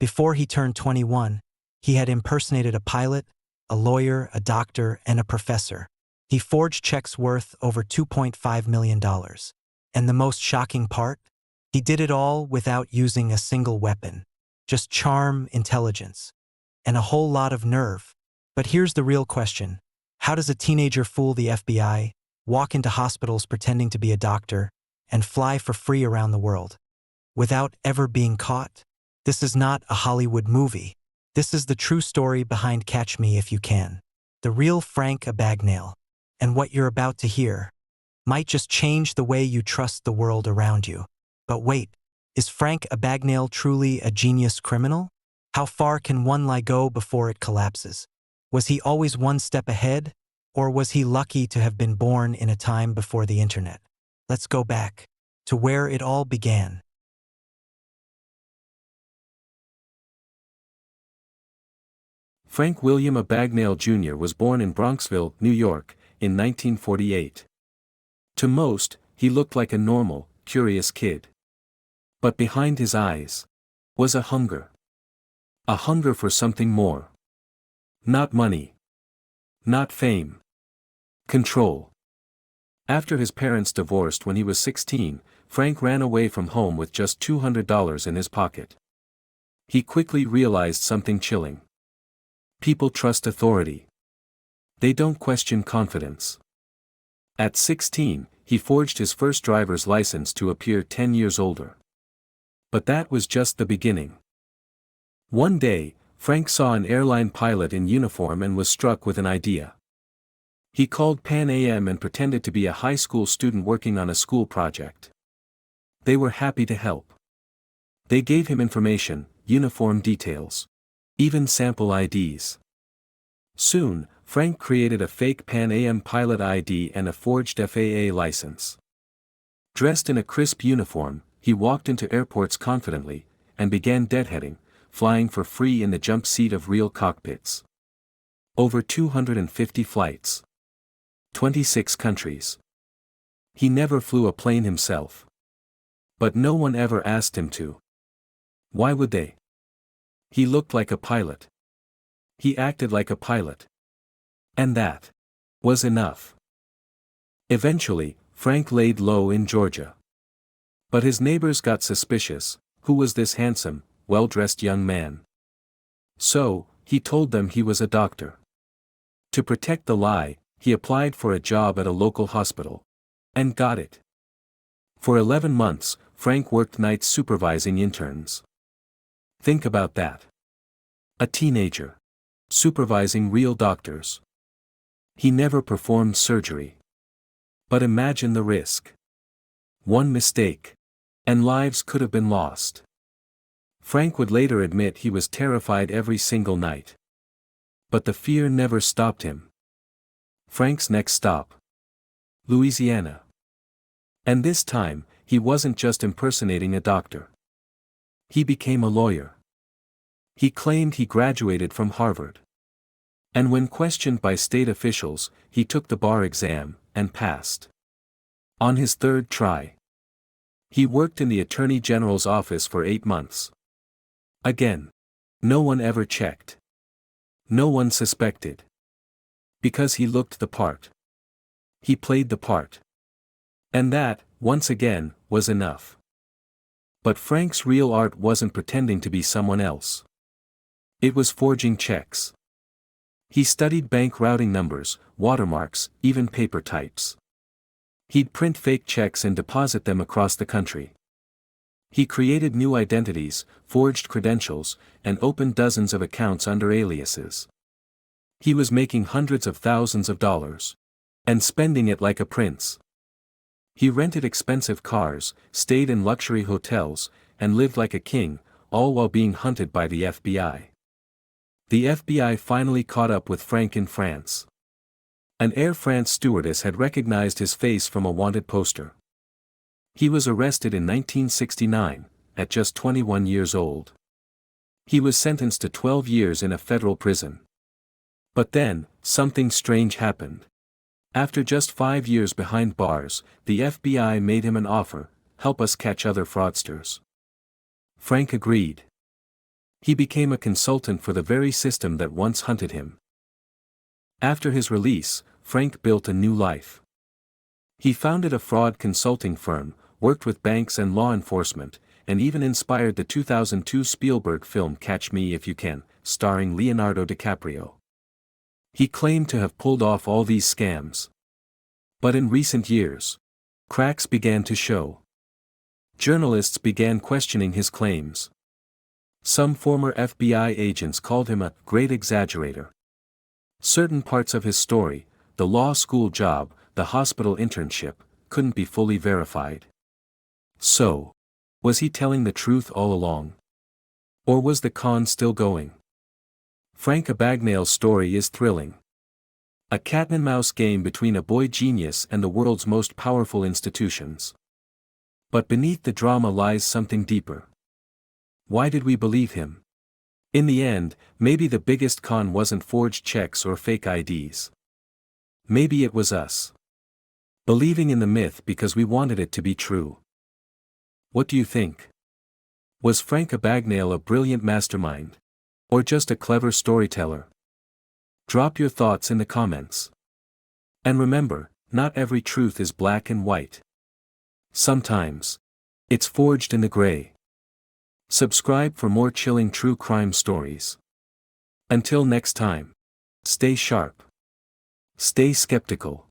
Before he turned 21, he had impersonated a pilot, a lawyer, a doctor, and a professor. He forged checks worth over $2.5 million. And the most shocking part? He did it all without using a single weapon. Just charm, intelligence, and a whole lot of nerve. But here's the real question. How does a teenager fool the FBI, walk into hospitals pretending to be a doctor, and fly for free around the world without ever being caught? This is not a Hollywood movie. This is the true story behind Catch Me If You Can. The real Frank Abagnale. And what you're about to hear might just change the way you trust the world around you. But wait, is Frank Abagnale truly a genius criminal? How far can one lie go before it collapses? Was he always one step ahead, or was he lucky to have been born in a time before the internet? Let's go back to where it all began. Frank William Abagnale Jr. was born in Bronxville, New York, in 1948. To most, he looked like a normal, curious kid. But behind his eyes was a hunger. A hunger for something more. Not money. Not fame. Control. After his parents divorced when he was 16, Frank ran away from home with just $200 in his pocket. He quickly realized something chilling. People trust authority. They don't question confidence. At 16, he forged his first driver's license to appear 10 years older. But that was just the beginning. One day, Frank saw an airline pilot in uniform and was struck with an idea. He called Pan Am and pretended to be a high school student working on a school project. They were happy to help. They gave him information, uniform details, even sample IDs. Soon, Frank created a fake Pan Am pilot ID and a forged FAA license. Dressed in a crisp uniform, he walked into airports confidently, and began deadheading, flying for free in the jump seat of real cockpits. Over 250 flights. 26 countries. He never flew a plane himself. But no one ever asked him to. Why would they? He looked like a pilot. He acted like a pilot. And that was enough. Eventually, Frank laid low in Georgia. But his neighbors got suspicious. Who was this handsome, well-dressed young man? So, he told them he was a doctor. To protect the lie, he applied for a job at a local hospital. And got it. For 11 months, Frank worked nights supervising interns. Think about that. A teenager. Supervising real doctors. He never performed surgery. But imagine the risk. One mistake. And lives could have been lost. Frank would later admit he was terrified every single night. But the fear never stopped him. Frank's next stop. Louisiana. And this time, he wasn't just impersonating a doctor. He became a lawyer. He claimed he graduated from Harvard. And when questioned by state officials, he took the bar exam, and passed. On his third try. He worked in the Attorney General's office for 8 months. Again. No one ever checked. No one suspected. Because he looked the part. He played the part. And that, once again, was enough. But Frank's real art wasn't pretending to be someone else. It was forging checks. He studied bank routing numbers, watermarks, even paper types. He'd print fake checks and deposit them across the country. He created new identities, forged credentials, and opened dozens of accounts under aliases. He was making hundreds of thousands of dollars. And spending it like a prince. He rented expensive cars, stayed in luxury hotels, and lived like a king, all while being hunted by the FBI. The FBI finally caught up with Frank in France. An Air France stewardess had recognized his face from a wanted poster. He was arrested in 1969, at just 21 years old. He was sentenced to 12 years in a federal prison. But then, something strange happened. After just 5 years behind bars, the FBI made him an offer: help us catch other fraudsters. Frank agreed. He became a consultant for the very system that once hunted him. After his release, Frank built a new life. He founded a fraud consulting firm, worked with banks and law enforcement, and even inspired the 2002 Spielberg film Catch Me If You Can, starring Leonardo DiCaprio. He claimed to have pulled off all these scams. But in recent years, cracks began to show. Journalists began questioning his claims. Some former FBI agents called him a great exaggerator. Certain parts of his story, the law school job, the hospital internship, couldn't be fully verified. So, was he telling the truth all along? Or was the con still going? Frank Abagnale's story is thrilling. A cat-and-mouse game between a boy genius and the world's most powerful institutions. But beneath the drama lies something deeper. Why did we believe him? In the end, maybe the biggest con wasn't forged checks or fake IDs. Maybe it was us. Believing in the myth because we wanted it to be true. What do you think? Was Frank Abagnale a brilliant mastermind? Or just a clever storyteller? Drop your thoughts in the comments. And remember, not every truth is black and white. Sometimes, it's forged in the gray. Subscribe for more chilling true crime stories. Until next time, stay sharp. Stay skeptical.